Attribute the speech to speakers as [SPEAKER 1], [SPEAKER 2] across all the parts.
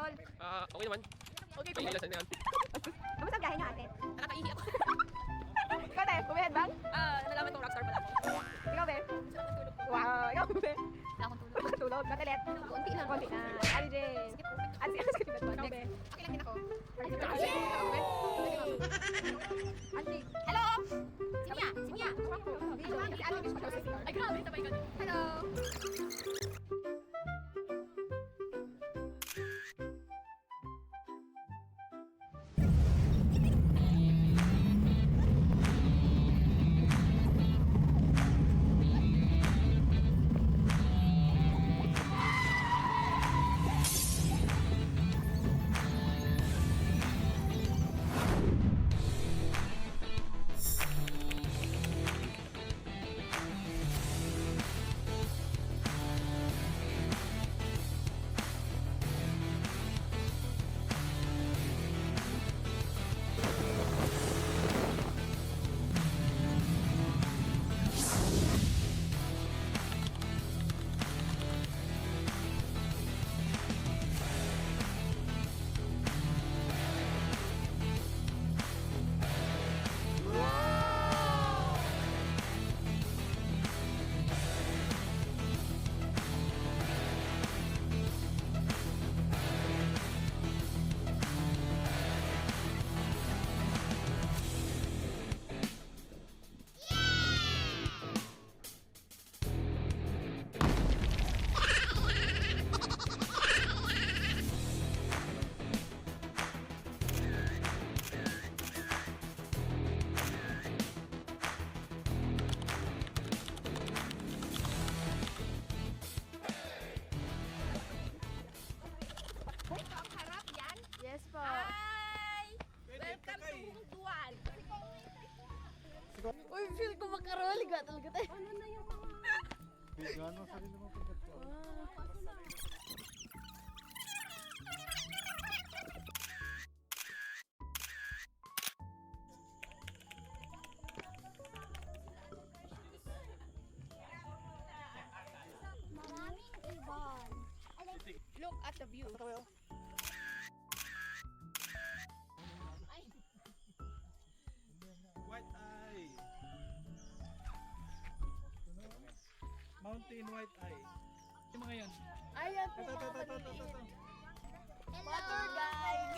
[SPEAKER 1] tol?
[SPEAKER 2] Okay naman.
[SPEAKER 1] Okay po.
[SPEAKER 2] May ilasan na yan.
[SPEAKER 1] Kamusta ang biyahe niyo, ate?
[SPEAKER 2] Nakakaihi ako.
[SPEAKER 1] Ikaw, te, bumihadbang?
[SPEAKER 2] Nalaman tong rockstar pala.
[SPEAKER 1] Ikaw, be? Wow, ikaw, be?
[SPEAKER 2] Wala akong tulog.
[SPEAKER 1] Tulog, katelet?
[SPEAKER 2] Konti lang.
[SPEAKER 1] Konti na. Ali Jane. At si Anas Katibat mo. Ikaw, be?
[SPEAKER 2] Okay lang din ako.
[SPEAKER 1] Ikaw, be? Andy.
[SPEAKER 2] Hello! Si Mia! Si Mia!
[SPEAKER 1] Si Ali mismo.
[SPEAKER 2] Ay, grabe. Sabay ka.
[SPEAKER 1] Hello. Yes po.
[SPEAKER 2] Hi! Welcome to Hungduan.
[SPEAKER 3] Uy, feel ko makaroli ka talaga tayo.
[SPEAKER 2] Ano na yung mga...
[SPEAKER 4] Bigyan mo sarili mo pagkatapos.
[SPEAKER 3] Maraming ibon.
[SPEAKER 1] Look at the view.
[SPEAKER 4] White eye. Mountain white eye. Yung mga yan.
[SPEAKER 1] Ayan po.
[SPEAKER 4] Ito.
[SPEAKER 1] Water guide.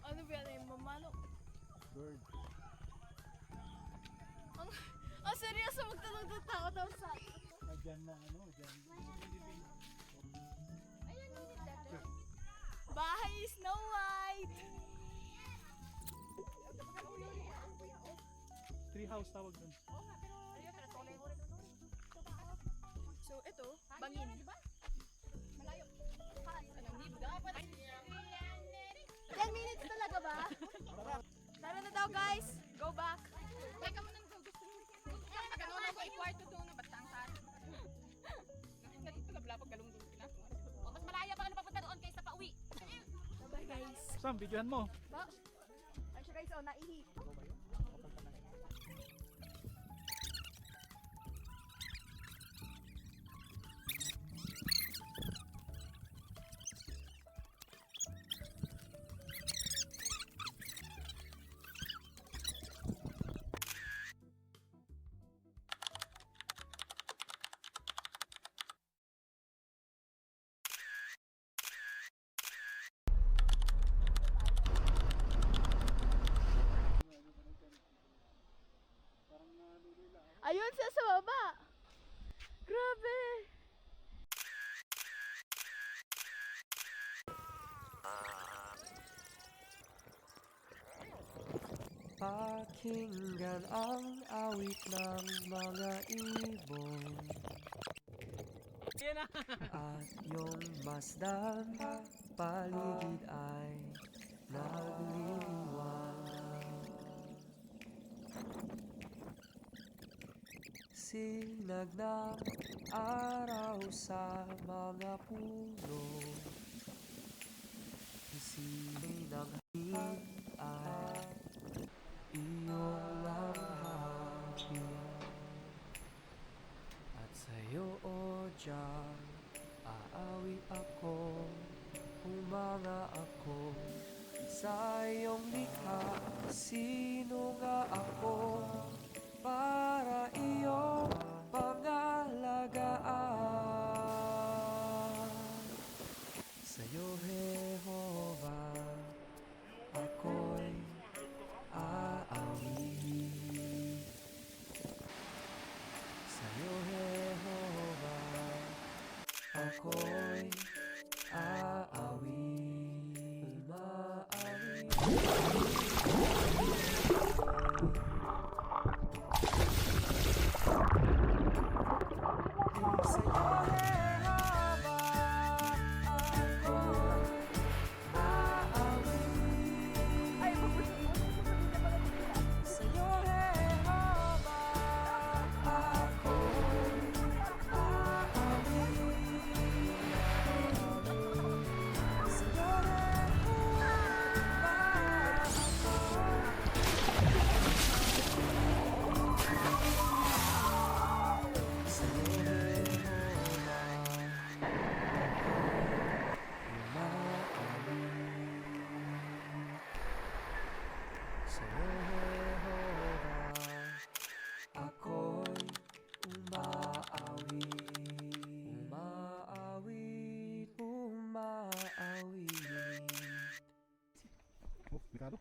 [SPEAKER 1] Ano ba yan? Yung mamano?
[SPEAKER 4] Bird.
[SPEAKER 1] Ang seryoso magtatakot daw sa...
[SPEAKER 4] Dyan na ano, dyan.
[SPEAKER 1] Bahay ni Snow White.
[SPEAKER 4] Tree house tawag dun.
[SPEAKER 1] So ito, bangin. Malayo. Anong dapat? 10 minutes talaga ba? Tara na daw guys. Go back.
[SPEAKER 2] Teka mo nang gusto mo. Pag ano na ko, ikwarto doon na basta ang sari. Nagpagabla pag galong-galong na. Mas malaya pa ka papunta doon kaysa pauwi.
[SPEAKER 1] Bye guys.
[SPEAKER 4] Sam, bigyan mo.
[SPEAKER 1] Ba? Ay siya guys, oh, naihi. Ayun siya sa baba. Grabe.
[SPEAKER 5] Pakinggan ang awit ng mga ibon at yung masdan paligid ay nagliliwanag. Sinag ng araw sa mga puno, isipin ng hangin ay iyong langhapin. At sa'yo, o Diyang, aawi ako humanga ako sa iyong likha. Sino nga ako para iyong pangalagaan? Sa'yo, Jehovah, ako'y aawit. Sa'yo, Jehovah, ako'y aawit. Maawit. Sa'yo, Jehovah, ako'y aawit. Sa'yo, Jehovah, ako'y aawit. Sa'yo, ako'y umaawit. Umaawit, umaawit.
[SPEAKER 4] Oh, Ricardo.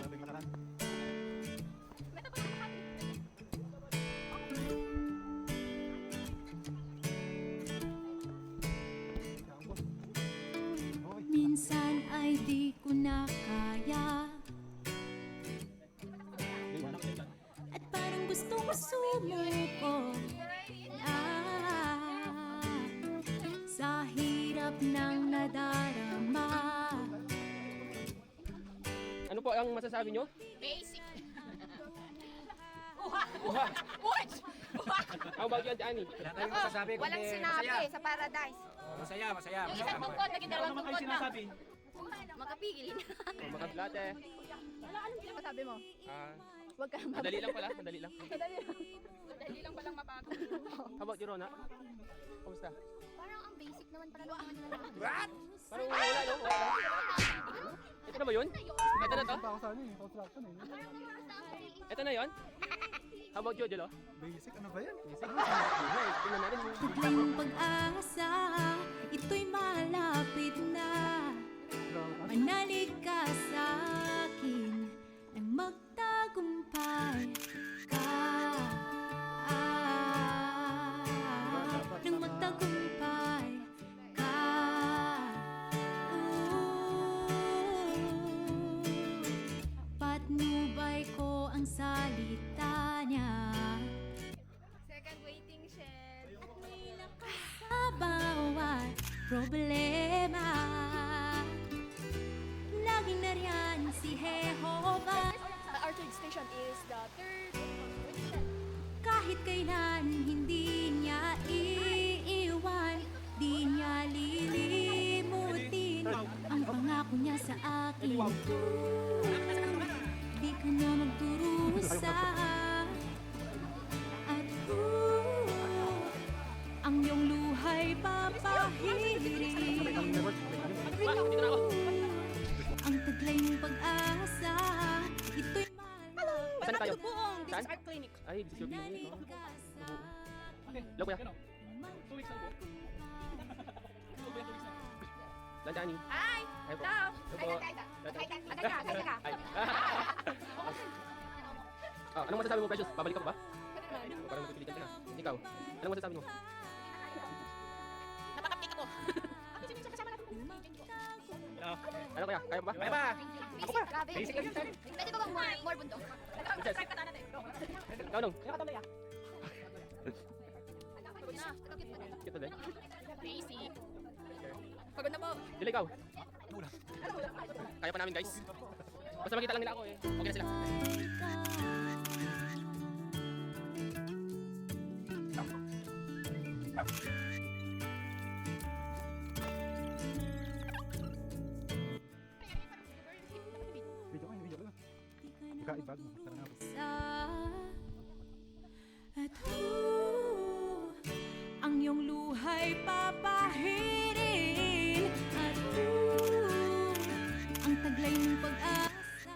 [SPEAKER 4] Grabing lakaran.
[SPEAKER 3] Minsan ay di ko na kaya at parang gustong sumuko sa hirap ng nadarama.
[SPEAKER 5] Ano po ang masasabi nyo?
[SPEAKER 2] Basic.
[SPEAKER 5] How about you, Auntie Annie?
[SPEAKER 2] Walang sinabi sa paradise.
[SPEAKER 6] Masaya.
[SPEAKER 2] Yung isang tungkod, naging dalawang tungkod na.
[SPEAKER 3] Makapigil.
[SPEAKER 5] Makaplate.
[SPEAKER 1] Ano masabi mo? Huwag ka
[SPEAKER 5] Madali lang pala, madali lang.
[SPEAKER 2] Dali lang palang mabago.
[SPEAKER 5] How about you, Rona? Kamusta?
[SPEAKER 3] Parang ang basic naman para naman.
[SPEAKER 5] Parang wala, no? Wala. Ito na ba yun? Ito na to?
[SPEAKER 4] Pa ako sa ano eh, construction eh.
[SPEAKER 5] Ito na yun? How about you, Jelo?
[SPEAKER 4] Basic, ano ba yan?
[SPEAKER 5] Tingnan natin.
[SPEAKER 3] Biglang pag-asa, ito'y malapit na. Manalig ka sa akin nang magtagumpay ka. Nang magtagumpay ka. Patnubay ko ang salita niya.
[SPEAKER 2] Second waiting shed.
[SPEAKER 3] At may lakas sa bawat problema. Laging nariyan si Jehovah.
[SPEAKER 1] Our third station is the third.
[SPEAKER 3] Kahit kailan hindi niya iiwan, di niya lilimutin ang pangako niya sa akin. Di ka na magdurusa. At ang iyong luhay papahirin.
[SPEAKER 5] Dito na ako.
[SPEAKER 3] ng pag-asa. Ito'y mahal.
[SPEAKER 5] Saan na tayo?
[SPEAKER 2] Buong, this
[SPEAKER 5] Saan?
[SPEAKER 2] is our clinic.
[SPEAKER 5] Ay, this is your clinic. Oh.
[SPEAKER 3] Naligasa.
[SPEAKER 5] Hello, kuya. Lanjani.
[SPEAKER 2] Hi!
[SPEAKER 5] Hi po.
[SPEAKER 2] Hello!
[SPEAKER 5] Hello po. Hi. Anong masasabi mo, Precious? Babalik ka pa ba? Parang magpipilitan ka na. Ikaw, anong masasabi mo?
[SPEAKER 2] Napaka-pick ako. Ako si Minsan kasama natin.
[SPEAKER 5] Ano kaya? Kaya pa ba? Kaya pa!
[SPEAKER 1] Ako pa. Grabe. Pwede ba bang more bundok?
[SPEAKER 5] Princess.
[SPEAKER 2] Try pa tayo natin.
[SPEAKER 5] Ikaw nung.
[SPEAKER 1] Na.
[SPEAKER 5] Cute din.
[SPEAKER 2] Crazy. Pagod na po.
[SPEAKER 5] Dila ikaw. Kaya pa namin, guys. Basta makita lang nila ako eh. Okay na sila.
[SPEAKER 4] Video ko, video ko. Ika-ibag mo. Tara nga po.
[SPEAKER 3] At ang iyong luhay papahirin. At ang taglay ng pag-asa.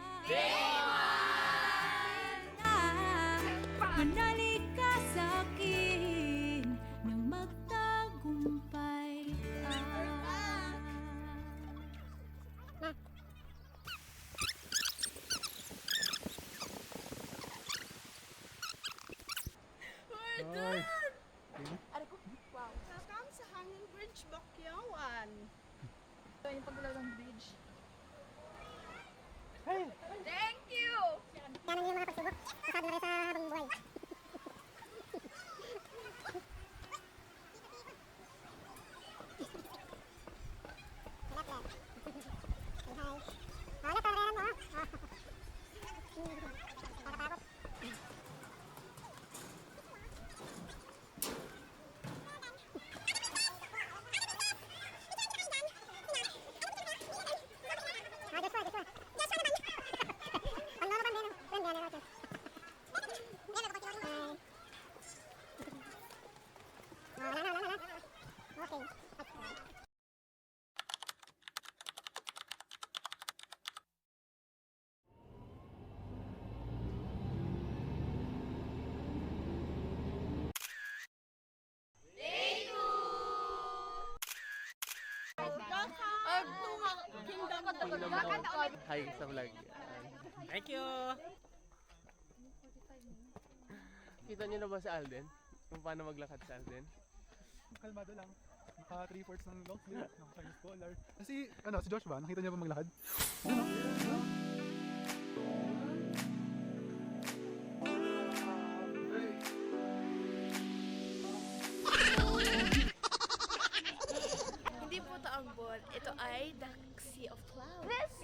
[SPEAKER 3] Manali ka sa akin nang magtagumpay ka.
[SPEAKER 4] Ay.
[SPEAKER 2] Welcome sa Hanging Bridge, Bokyawan.
[SPEAKER 1] Ito yung paggalaw ng bridge.
[SPEAKER 2] Thank you!
[SPEAKER 6] Kanan yung mga pagsubok. Kasado na rin sa habang buhay. Hi. Wala, tarayan mo. Nakakatakot.
[SPEAKER 5] Hi sa vlog. Thank you! Kita niyo na ba sa Alden? Kung paano maglakad sa Alden?
[SPEAKER 4] Kalmado lang. Naka 3/4 ng long sleeve. Naka Chinese collar. Kasi, si Joshua, nakita niya ba maglakad?
[SPEAKER 2] Hindi po ito ang ball. Ito ay the Sea of Clouds.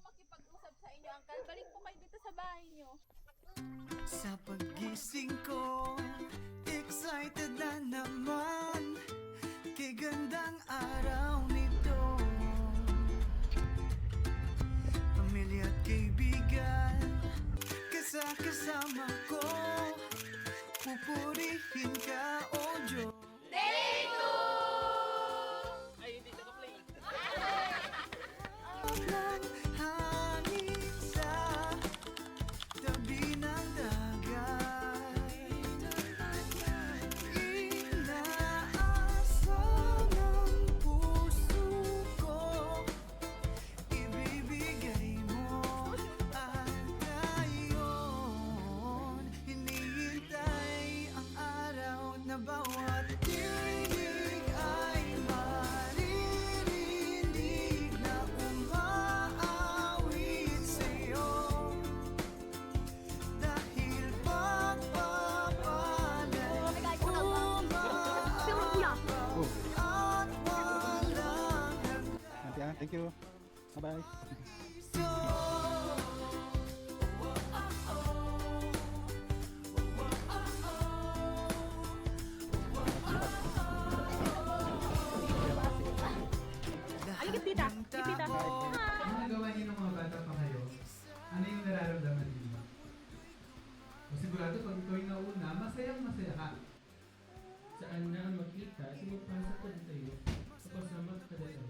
[SPEAKER 2] Makipag-usap sa inyo, Uncle. Balik po kayo dito sa bahay niyo.
[SPEAKER 7] Sa paggising ko, excited na naman kay gandang araw nito. Pamilya at kaibigan, kasama ko, pupurihin ka, oh Diyos.
[SPEAKER 5] Ay, hindi na play.
[SPEAKER 7] Ng hangin sa tabi ng dagat, inaasam ng puso ko, ibibigay mo at ngayon hinihintay ang araw na bawat tinig ay maririnig na umaawit sa'yo. Dahil pagpapalan
[SPEAKER 4] Oh.
[SPEAKER 7] at walang
[SPEAKER 4] Auntie, thank you. Bye-bye.
[SPEAKER 7] Ang tabo.
[SPEAKER 8] Ang nagawa niyo ng mga bata pa kayo, ano yung nararamdaman niyo? O sigurado pag ikaw yung nauna, masayang masaya ka.
[SPEAKER 9] Saan na makita, sumupasok ka tayo, kapag sa magkadalaw,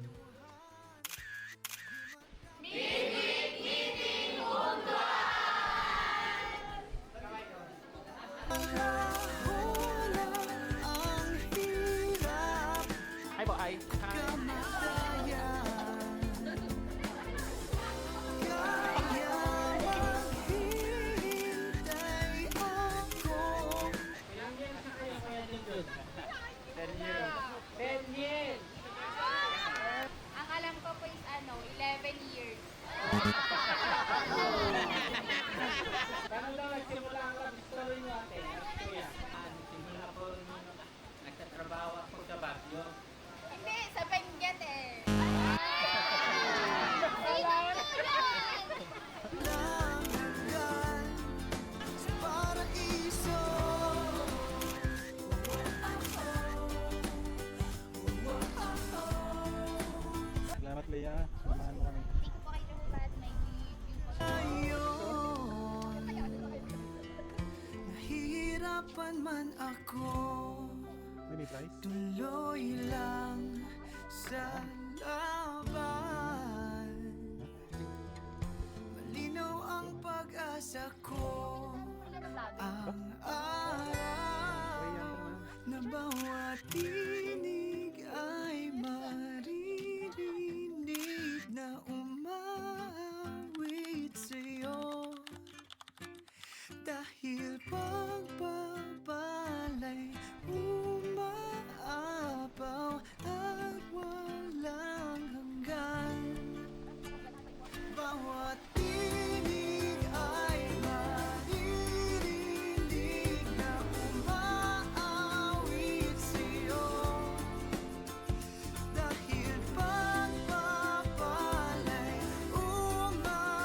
[SPEAKER 7] Kulang ang hirap
[SPEAKER 5] Hi po, hi.
[SPEAKER 7] kamatayan. Kaya maghihintay ako.
[SPEAKER 1] Ang alam ko po is 11 years.
[SPEAKER 9] Paano daw nagsimula ang love story mo ate? Kuya? Nagsimula po nung nagtatrabaho ako sa Baguio.
[SPEAKER 1] Hindi, sa Benguet eh.
[SPEAKER 7] Lang hanggan sa paraiso.
[SPEAKER 4] Salamat, Leia. Samahan mo kami.
[SPEAKER 1] Hindi ko po kayo lumabas, may view po.
[SPEAKER 7] Ngayon, nahihirapan man ako.
[SPEAKER 4] May price?
[SPEAKER 7] Tuloy lang sa laban. Malinaw ang pag-asa ko. Ang araw na bawat tinig ay maririnig na umawit sa'yo. Dahil pagpapalay umaapaw at walang hanggan. Bawat tinig ay maririnig na umaawit sa'yo. Dahil pagpapalay umaapaw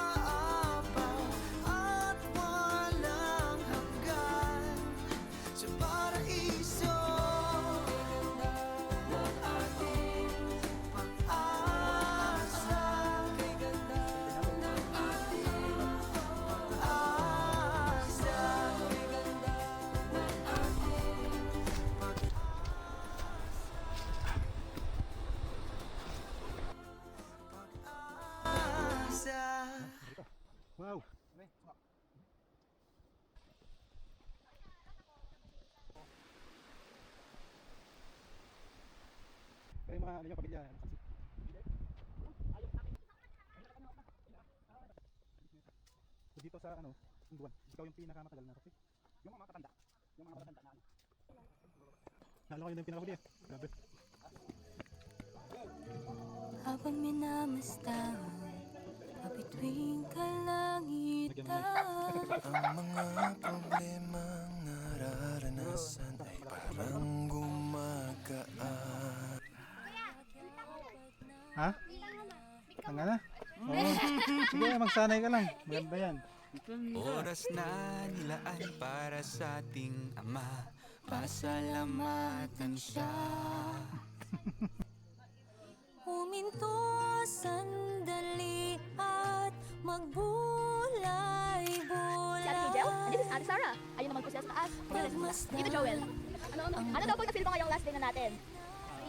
[SPEAKER 7] at walang hanggan sa paraiso ng ating pag-asa. Kay ganda ng ating pag-asa. Kay ganda ng ating pag-asa.
[SPEAKER 4] Wow! Kayo mga ano yung pamilya, saksi. So dito sa Sunduan, ikaw yung pinakamatagal na saksi? Yung mga matatanda. Yung mga matatanda na ano. Lalo kayo na yung pinakahuli eh. Grabe.
[SPEAKER 3] Habang minamasdan mabituing kalangitan.
[SPEAKER 7] Ang mga problemang nararanasan ay parang gumagaan.
[SPEAKER 4] Ha? Ang na? Oo. Sige, magsanay ka lang. Maganda yan.
[SPEAKER 7] Oras na nilaan para sa ating Ama, pasalamatan siya.
[SPEAKER 3] Huminto sandali at magbulay-bulay.
[SPEAKER 1] Si Ate Jel, and this is Ate Sarah. Ayun naman po siya sa taas. Dito Joel. Ano daw po na-feel mo ngayong last day na natin?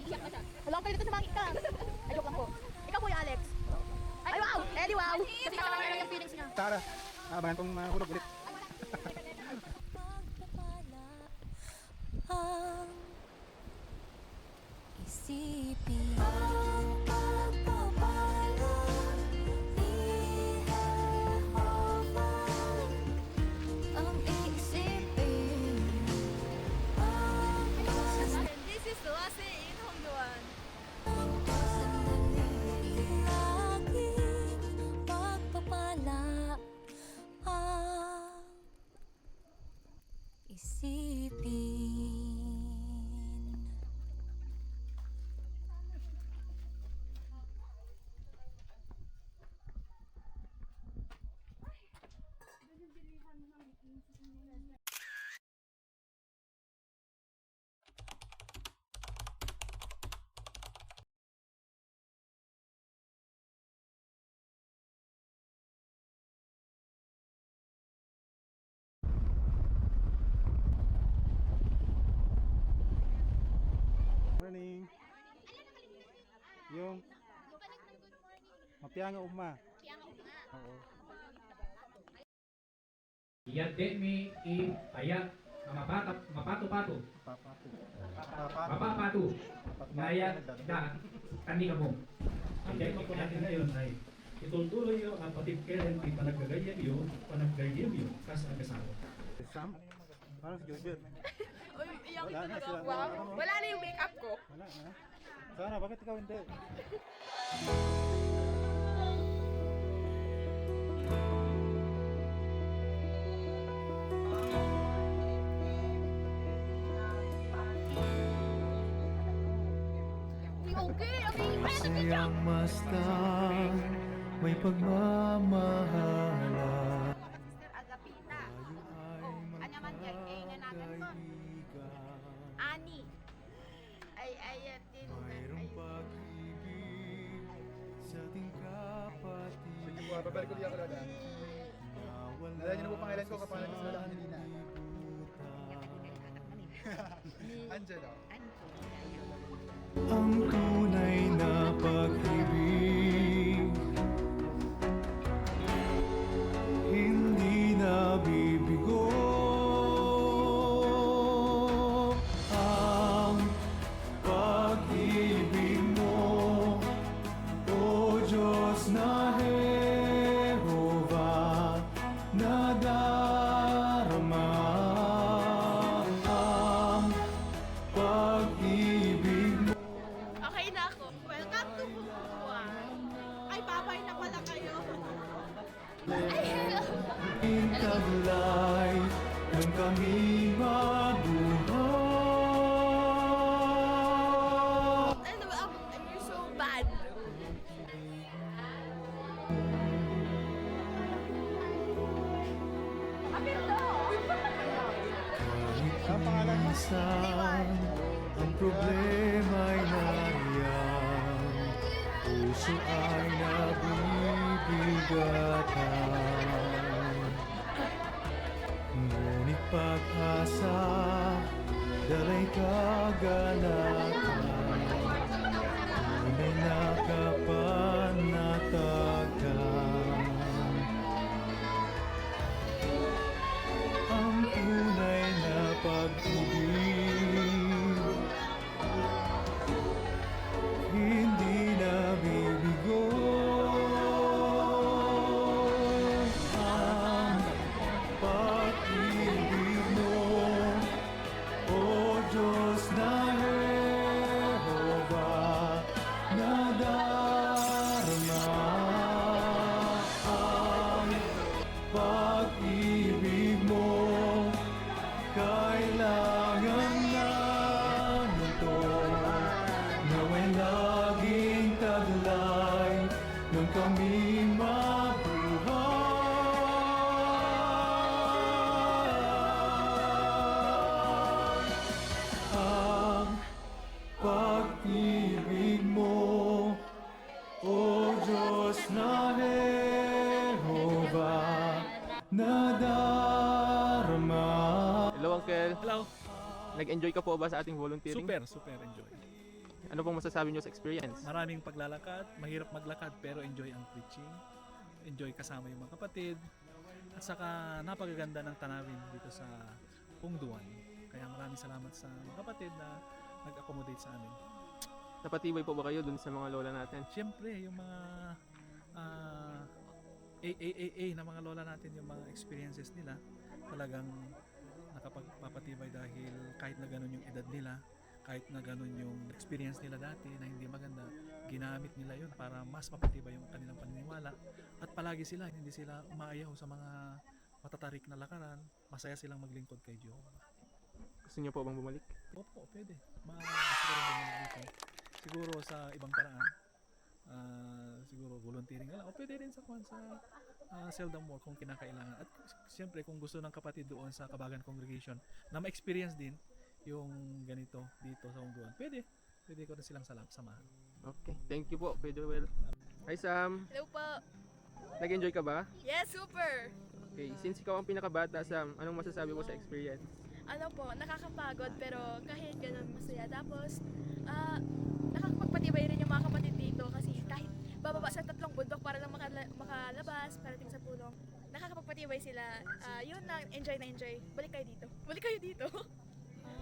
[SPEAKER 1] Iiyak na siya. Wala kayo dito sa mga ka. Ay, joke lang po. Ikaw po yung Alex. Ay, wow! Eddie, wow! Kasi kasama na yung feelings niya.
[SPEAKER 4] Tara, abangan kong mahulog ulit.
[SPEAKER 3] Pagpapala ang isipin. Ang pagpapala ni Jehovah ang isipin.
[SPEAKER 1] This is the last day in Hongduan.
[SPEAKER 3] Laging pagpapala ang isipin.
[SPEAKER 4] Morning. Yung mapianga uma. Oo.
[SPEAKER 8] Yademi I Ayak Mapato-pato.
[SPEAKER 4] Papato.
[SPEAKER 8] Mapapato. Ngaya da kanikabong. Ang technique natin ngayon ay itutuloy yung kapatid Karen ay panaggagayam yun kas ang kasawa.
[SPEAKER 4] Sam? Parang si Gilbert.
[SPEAKER 2] Uy, iyak
[SPEAKER 4] Wala na
[SPEAKER 2] ito
[SPEAKER 4] sila.
[SPEAKER 2] na. Wow. Wala na yung makeup ko.
[SPEAKER 4] Wala na. Sana, bakit ikaw hindi?
[SPEAKER 1] Okay, okay.
[SPEAKER 7] Masayang masdan, may pagmamahala.
[SPEAKER 2] Sister Agapita. Oh, ano man yan? Eh, nga natin mo. Ani. Ay, din.
[SPEAKER 7] Mayroong pag-ibig sa ating kapatid.
[SPEAKER 4] Sige po, babalik ko diyan ko na. Nalala niyo na po pangalan ko, kapalan ko sa Lala Angelina. Angelo.
[SPEAKER 7] Ang tunay na pag-ibig hindi nabibigo. Ang pag-ibig mo, O Diyos na Jehova, nadarama. Ang pag-ibig mo.
[SPEAKER 2] Okay na ako. Welcome to Bukuan. Ay, babay na pala kayo.
[SPEAKER 7] Taglay ng kami mabuhay.
[SPEAKER 2] Ano, you're so bad.
[SPEAKER 7] Minsan, ang problema ay nariyan, puso ay nabibigatan. Ngunit pag-asa, dalay kaganapan, tunay na kapanatagan. Ang tunay na pag-ibig hindi nabibigo. Ang pag-ibig mo, O Diyos na Jehova, nadarama. Ang pag-ibig mo, kailangan namin to, naway laging taglay nung kami mabuhay. Ang pag-ibig mo, O Diyos na Jehova, nadarama.
[SPEAKER 5] Hello, Uncle. Hello. Nag-enjoy ka po ba sa ating volunteering?
[SPEAKER 10] Super enjoy.
[SPEAKER 5] Ano pong masasabi niyo sa experience?
[SPEAKER 10] Maraming paglalakad, mahirap maglakad pero enjoy ang preaching. Enjoy kasama yung mga kapatid. At saka napakaganda ng tanawin dito sa Pungduan. Kaya maraming salamat sa mga kapatid na nag-accommodate sa amin.
[SPEAKER 5] Napatibay po ba kayo dun sa mga lola natin?
[SPEAKER 10] Siyempre, yung mga AAA na mga lola natin, yung mga experiences nila, talagang nakapagpapatibay dahil kahit na ganun yung edad nila, kahit na ganun yung experience nila dati na hindi maganda, ginamit nila yun para mas mapatibay yung kanilang paniniwala. At palagi sila, hindi sila umaayaw sa mga matatarik na lakaran, masaya silang maglingkod kay Jehovah.
[SPEAKER 5] Gusto niyo po bang bumalik?
[SPEAKER 10] Opo, pwede. Siguro bumalik dito. Siguro sa ibang paraan. Siguro volunteering na lang. O pwede rin sa Seldom More kung kinakailangan. At siyempre kung gusto ng kapatid doon sa Kabagan Congregation na ma-experience din yung ganito dito sa Pungduan, pwede ko na silang samahan.
[SPEAKER 5] Okay, thank you po, Pedro Well. Hi Sam,
[SPEAKER 2] Hello po.
[SPEAKER 5] nag-enjoy ka ba?
[SPEAKER 2] Yes, super.
[SPEAKER 5] Okay, since ikaw ang pinakabata Sam, anong masasabi mo sa experience?
[SPEAKER 1] Ano po, nakakapagod pero kahit ganun masaya. Tapos, nakakapagpatibay rin yung mga kapatid dito kasi kahit bababa sa 3 bundok para lang makalabas, parating sa pulong, nakakapagpatibay sila. Yun lang, enjoy na enjoy. Balik kayo dito. Balik kayo dito.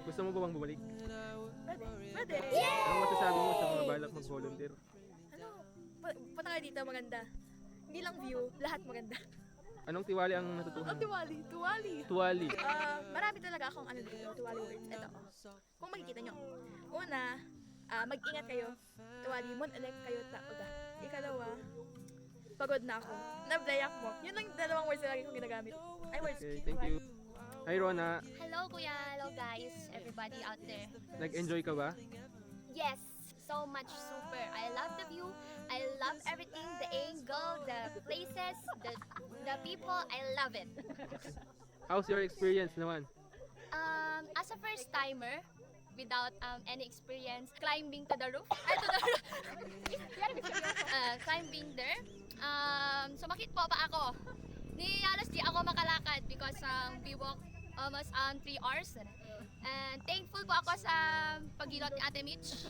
[SPEAKER 5] Gusto mo ba bang bumalik?
[SPEAKER 1] Pwede. Pwede.
[SPEAKER 5] Anong masasabi mo sa mga balak mag-volunteer?
[SPEAKER 1] Ano? Punta kayo dito, maganda. Hindi lang view, lahat maganda.
[SPEAKER 5] Anong tiwali ang natutunan?
[SPEAKER 1] Tuwali.
[SPEAKER 5] Tuwali.
[SPEAKER 1] Marami talaga akong ano dito, tuwali words. Ito. Kung makikita nyo. Una, mag-ingat kayo. Tuwali, elect kayo taoda. Ikalawa, pagod na ako. Nablayak mo. Yun lang dalawang words na lagi kong ginagamit. Ay, words.
[SPEAKER 5] Okay, thank you. Hi Rona,
[SPEAKER 6] Hello kuya, hello guys, everybody out there.
[SPEAKER 5] nag-enjoy ka ba?
[SPEAKER 6] Yes, so much super. I love the view. I love everything, the angle, the places, the people. I love it.
[SPEAKER 5] How's your experience naman?
[SPEAKER 6] As a first timer, without any experience climbing to the roof, climbing there. Sumakit po pa ako. Halos di ako makalakad because we walk almost 3 hours. And thankful po ako sa pagilot ni Ate Mitch.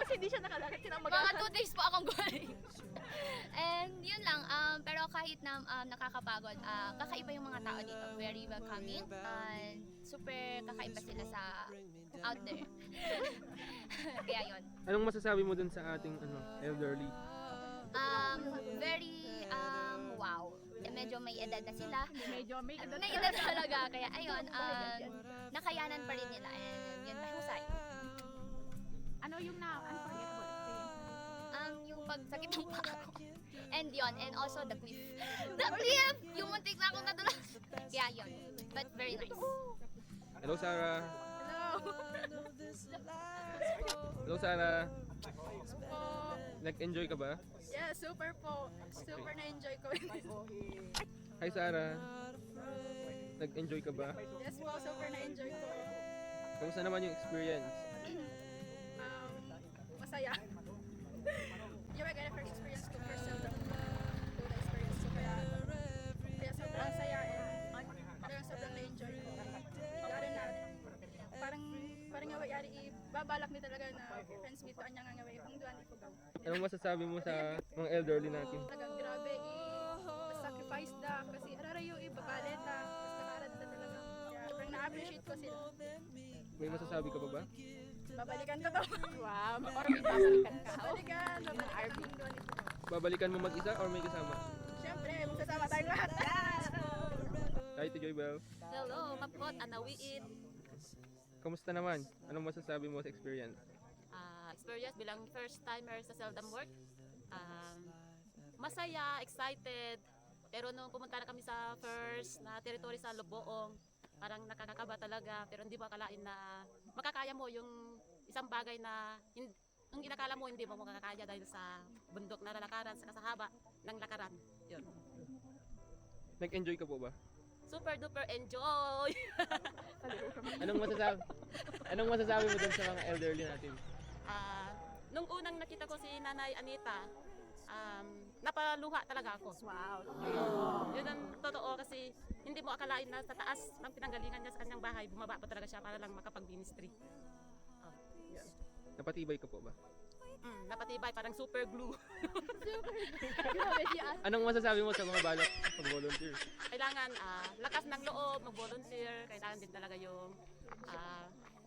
[SPEAKER 1] Kasi hindi siya nakalakad.
[SPEAKER 6] Mga 2 days po akong going. And yun lang, pero kahit na nakakapagod, kakaiba yung mga tao dito. Very welcoming. And super kakaiba sila sa out there. Kaya yun.
[SPEAKER 5] Anong masasabi mo dun sa ating elderly?
[SPEAKER 6] Very, wow. Medyo may edad na sila. May edad talaga. Kaya ayun, nakayanan pa rin nila. And yun, mahusay.
[SPEAKER 2] Ano yung unforgettable experience?
[SPEAKER 6] Yung pagsakit ng paa ko. And yun, and also the cliff. The cliff! Yung muntik na akong nadulas. Kaya yun. But very nice.
[SPEAKER 5] Hello Sarah.
[SPEAKER 1] Hello.
[SPEAKER 5] Hello Sarah. Nag-enjoy ka ba?
[SPEAKER 1] Yeah, super po. Super na-enjoy ko.
[SPEAKER 5] Hi Sarah. Nag-enjoy ka ba?
[SPEAKER 1] Yes po, super na-enjoy ko.
[SPEAKER 5] Kamusta naman yung experience?
[SPEAKER 1] Masaya. Yung mga first experience ko, first time Luna experience ko. Kaya sobrang saya and sobrang na-enjoy ko. Lalo na, parang nga yari ibabalak ni talaga na friends meet to anyang nga way kung duan ifugaw.
[SPEAKER 5] Anong masasabi mo sa mga elderly natin?
[SPEAKER 1] Talagang grabe sacrifice da kasi ararayo ibabalit ta basta karad ta talaga. Kaya sobrang na-appreciate ko sila.
[SPEAKER 5] May masasabi ka pa ba?
[SPEAKER 1] Babalikan ko to.
[SPEAKER 2] Wow, or may babalikan ka.
[SPEAKER 1] Babalikan doon.
[SPEAKER 5] Babalikan mo mag-isa or may kasama?
[SPEAKER 1] Siyempre, magsasama tayong lahat.
[SPEAKER 5] Hi to Joybel.
[SPEAKER 11] Hello, Mapkot, Anawiin.
[SPEAKER 5] Kamusta naman? Anong masasabi mo sa experience?
[SPEAKER 11] Experience bilang first timer sa Seldom Work. Masaya, excited. Pero nung pumunta na kami sa first na territory sa Loboong, parang nakakakaba talaga. Pero hindi mo akalain na makakaya mo yung isang bagay na yung inakala mo hindi mo makakaya dahil sa bundok na lalakaran, sa kasahaba ng lakaran. Yun.
[SPEAKER 5] Nag-enjoy ka po ba?
[SPEAKER 11] Super duper enjoy!
[SPEAKER 5] Anong masasabi mo dun sa mga elderly natin?
[SPEAKER 11] Nung unang nakita ko si Nanay Anita, napaluha talaga ako.
[SPEAKER 2] Wow.
[SPEAKER 11] Yun ang totoo kasi hindi mo akalain na sa taas ng pinanggalingan niya sa kanyang bahay, bumaba pa talaga siya para lang makapag-ministry.
[SPEAKER 5] Napatibay ka po ba?
[SPEAKER 11] Napatibay, parang super glue.
[SPEAKER 1] Grabe siya.
[SPEAKER 5] Anong masasabi mo sa mga balak pag-volunteer?
[SPEAKER 11] Kailangan lakas ng loob, mag-volunteer, kailangan din talaga yung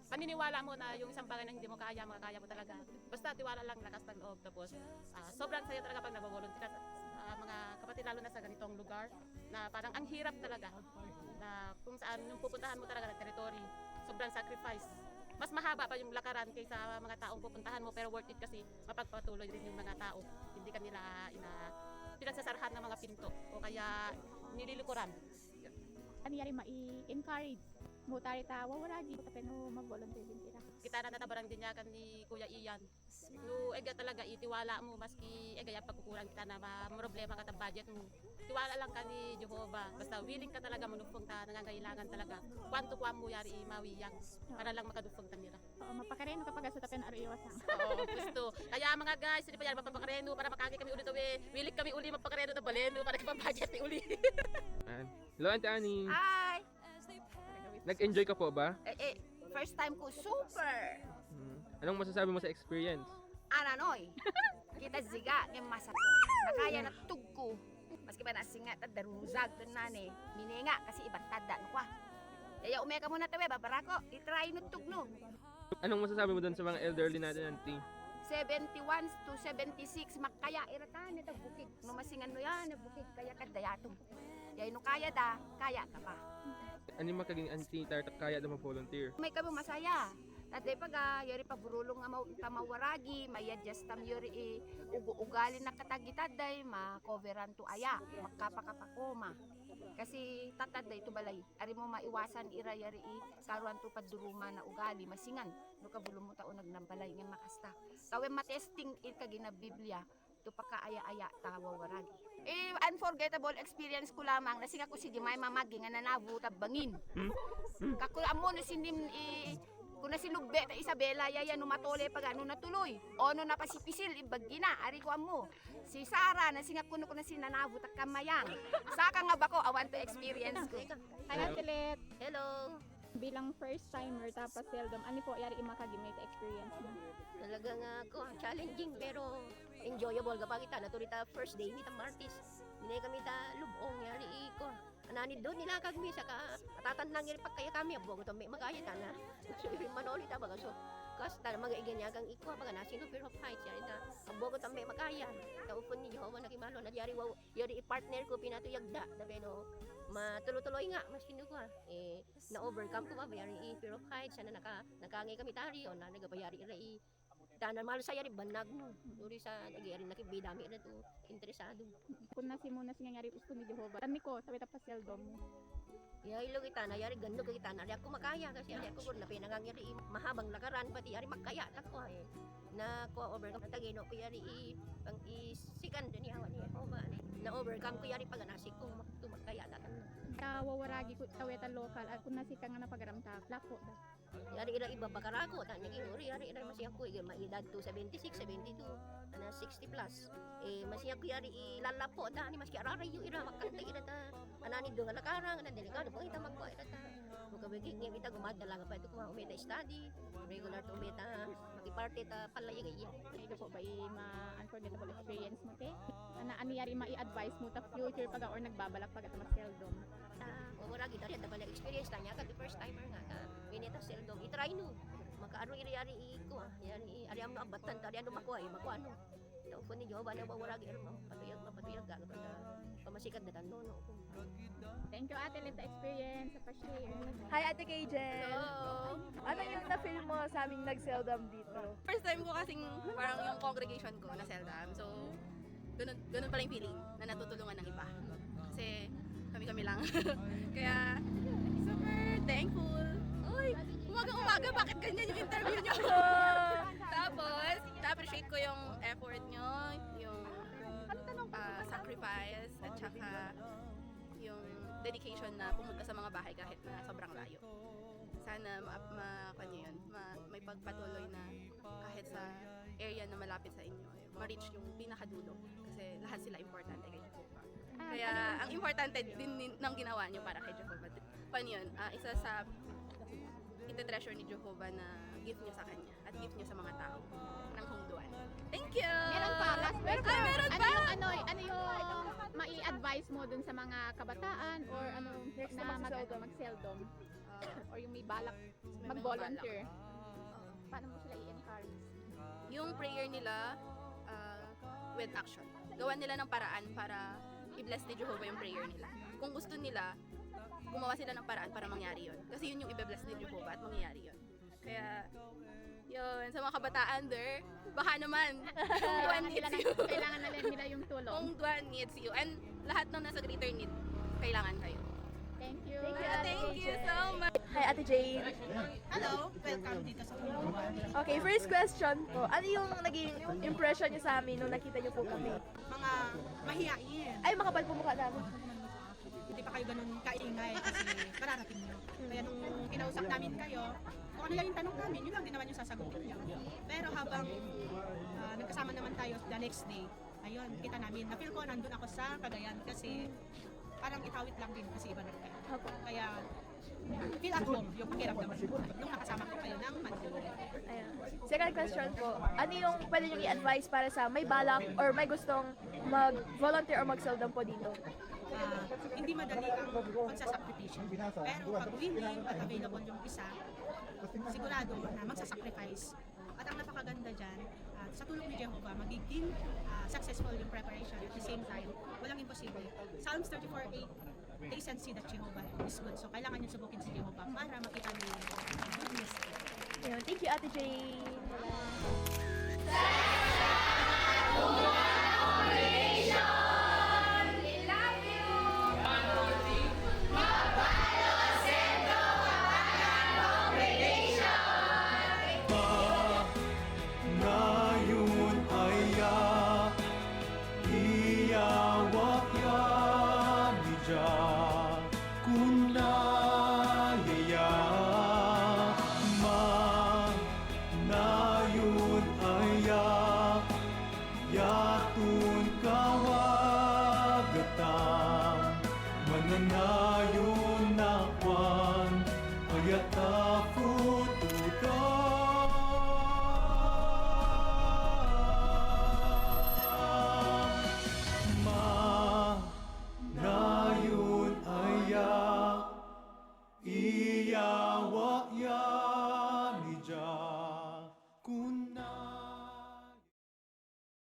[SPEAKER 11] paniniwala mo na yung isang bagay na hindi mo kaya, makakaya mo talaga. Basta tiwala lang, lakas ng loob. Tapos sobrang saya talaga pag nag-volunteer sa mga kapatid, lalo na sa ganitong lugar na parang ang hirap talaga. Na kung saan yung pupuntahan mo talaga ng territory, sobrang sacrifice. Mas mahaba pa yung lakaran kaysa mga taong pupuntahan mo, pero worth it kasi mapagpatuloy din yung mga tao. Hindi ka nila pinagsasarahan ng mga pinto o kaya nililikuran.
[SPEAKER 2] Ano yari ma-encourage mo tayo wala dito pero mag-volunteer din kita.
[SPEAKER 11] Kita na natabarang din yakan ni Kuya Ian. No, ega talaga itiwala mo maski ega ya pagkukulang kita na problema ka ta budget mo. Tiwala lang ka ni Jehovah. Basta willing ka talaga manufong ta nangangailangan talaga. Kwanto kwa mo yari mawiyang para lang makadufong ta nila.
[SPEAKER 2] Oo, mapakareno kapag sa tapen ariwas ha.
[SPEAKER 11] Oo, gusto. Kaya mga guys, hindi pa yan mapakareno para makagi kami ulit uwi. Willing kami uli mapakareno ta baleno para kapag budget ni uli.
[SPEAKER 5] Hello Auntie Annie.
[SPEAKER 2] Hi.
[SPEAKER 5] Nag-enjoy ka po ba?
[SPEAKER 2] First time ko super.
[SPEAKER 5] Anong masasabi mo sa experience?
[SPEAKER 2] Ananoy. Kita ziga ng masako. Nakaya na tugko. Maski pa na singa ta daruzag to nani. Minenga kasi ibang tada no kwa. Kaya umeka muna tawe babarako. I-try no tugno.
[SPEAKER 5] Anong masasabi mo doon sa mga elderly natin, auntie?
[SPEAKER 2] 71 to 76 makaya iratan ito bukid. No masingan no yan, bukid kaya kadayato. Kaya no kaya da, kaya ka pa.
[SPEAKER 5] Ano yung makaging auntie kaya na mag-volunteer?
[SPEAKER 2] May kamo masaya. Tatay pag yari pa burulong nga tamawaragi, may adjust tam yuri ugali na katagitaday, ma-coveran to aya, makapakapakoma. Kasi tataday to balay, ari mo maiwasan ira yari karuan to paduruma na ugali, masingan, no kabulong mo taon nagnabalay nga makasta. Kawem matesting ka gina Biblia, to pakaaya-aya tawawaragi. Unforgettable experience ko lamang, nasinga ko si Jemay mamagi nga nanabutab bangin. Kakulaan mo no sinim kung na sinugbe ta Isabela yaya numatole pag ano natuloy o no napasipisil ibagina ari ko mo si Sara na singa kuno na sinanabo ta kamayang saka nga bako I want to experience ko.
[SPEAKER 1] Hi Atelet,
[SPEAKER 2] Hello.
[SPEAKER 1] bilang first timer tapos seldom, ano po yari imakagimay ta experience mo?
[SPEAKER 12] Talaga nga ko challenging pero enjoyable kapag kita naturita first day nita Martis. Minay kami ta lubong yari ko. Anani doon nila kagmi sa katatandang ngiri pagkaya kami abo to may magaya ta na. So manoli ta baga so kasta mga iganyagang iko baga na sino pero fight yari ta abo ko tamay magaya. Taupon ni Jehovah na kimalo na yari wow yari i-partner ko pinatuyagda da pero matuloy-tuloy nga masino ko na overcome ko ba yari pero fight sana nakangay kami tari o na nagabayari ira tanan malo sa yari banag no. Duri sa nagyari nakibidami na to interesado.
[SPEAKER 1] Kung nasi muna singangari gusto ni Jehovah, tami ko sa pa seldom.
[SPEAKER 12] Ya ilo kita na yari gando kita na ako makaya kasi ari ako na pinangangiri mahabang lakaran pati yari makaya ako na ko overcome na tagino ko yari pang isikan din yawan ni Jehovah na overcome ko yari pag nasik ko makaya tatan.
[SPEAKER 1] Tawawaragi ko tawetan lokal at kung nasi ka nga napagaramta, lako da.
[SPEAKER 12] Yari ira iba bakarako ta naging uri yari ira masih ako maedad to 76 72 ana 60 plus masih ako yari ilalapo ta ni maski ararayo ira makanta ira ta anani do nga lakarang ana delikado po ita magwa ira ta mukabigig nga kita gumadala nga pa ito kuma umita study regular to umita makiparte ta palay gaya
[SPEAKER 1] Ito po ba ma-unforgettable experience mo te? Ano yari ma-i-advise mo ta future pag or nagbabalak pag ito seldom?
[SPEAKER 12] wala kita rin dabal experience tanya ka the first timer nga ta minita seldom i-try no makaano iri-ari ko yari ari amno abatan ta ano makuha no tao ni Jehovah na wala gi ano patuyag ga pamasikat na tanno no.
[SPEAKER 1] Thank you Ate Let sa experience sa pa-share.
[SPEAKER 13] Hi Ate Kajen!
[SPEAKER 12] Hello!
[SPEAKER 13] Ano yung na-feel mo sa aming nag-seldom dito?
[SPEAKER 11] First time ko kasing parang yung congregation ko na seldom. So, ganun pala yung feeling na natutulungan ng iba. Kasi kami lang. Kaya, super thankful. Uy, umaga, bakit ganyan yung interview nyo? Tapos, na-appreciate ko yung effort nyo, yung sacrifice, at saka yung dedication na pumunta sa mga bahay kahit na sobrang layo. Sana may pagpatuloy na kahit sa area na malapit sa inyo, ma-reach yung pinakadulo. Kasi lahat sila importante kay Jehovah. Kaya ang importante din ng ginawa nyo para kay Jehovah. Paano yun? Isa sa ite-treasure ni Jehovah na gift niya sa kanya at gift niya sa mga tao ng Hongduan. Thank you!
[SPEAKER 1] Meron pa, last question.
[SPEAKER 11] Meron pa!
[SPEAKER 1] Ano yung mai-advise mo dun sa mga kabataan or ano
[SPEAKER 13] Next
[SPEAKER 1] na
[SPEAKER 13] na
[SPEAKER 1] mag-seldom? Or yung may balak mag-volunteer? Paano mo sila i-encourage?
[SPEAKER 11] Yung prayer nila with action. Gawan nila ng paraan para i-bless ni Jehovah yung prayer nila. Kung gusto nila, gumawa sila ng paraan para mangyari yun. Kasi yun yung i-bless ni Jehovah at mangyayari yun. Kaya, yun, sa mga kabataan there, baka naman, Hongduan needs you.
[SPEAKER 1] Kailangan nila yung tulong.
[SPEAKER 11] Hongduan needs you. And lahat ng nasa greater need, kailangan kayo.
[SPEAKER 1] Thank you.
[SPEAKER 11] Thank you so much.
[SPEAKER 13] Hi Ate Jane!
[SPEAKER 14] Hello, welcome dito sa Hongduan.
[SPEAKER 13] Okay, first question po. Ano yung naging impression niyo sa amin nung nakita niyo po kami?
[SPEAKER 14] Mga mahihain.
[SPEAKER 13] Ay, makapal po mukha namin.
[SPEAKER 14] Hindi pa kayo ganun kaingay kasi kararating nyo. Kaya nung kinausap namin kayo, kung ano lang yung tanong namin, yun lang din naman yung sasagutin nyo. Pero habang nagkasama naman tayo the next day, ayun, kita namin. Na-feel ko nandun ako sa Cagayan kasi parang itawit lang din kasi iba na kayo. Kaya feel at home yung pakiramdam nung nakasama ko kayo ng Manila.
[SPEAKER 13] Ayan. Second question po, ano yung pwede nyo i-advise para sa may balak or may gustong mag-volunteer or mag-seldom po dito?
[SPEAKER 14] Hindi madali ang pagsasakripisyo. Pero pag willing at available yung isa, sigurado na magsasacrifice. At ang napakaganda dyan, sa tulong ni Jehovah, magiging successful yung preparation at the same time, walang imposible. Psalms 34:8, taste and see that Jehovah is good. So kailangan yung subukin si Jehovah para makita niyo yung goodness.
[SPEAKER 13] Ayun, thank you, Ate Jane.
[SPEAKER 7] Ngayon ay iawak yami dyan kung nayaya nayon ay yatun kawagatam mananayon na kwan ayata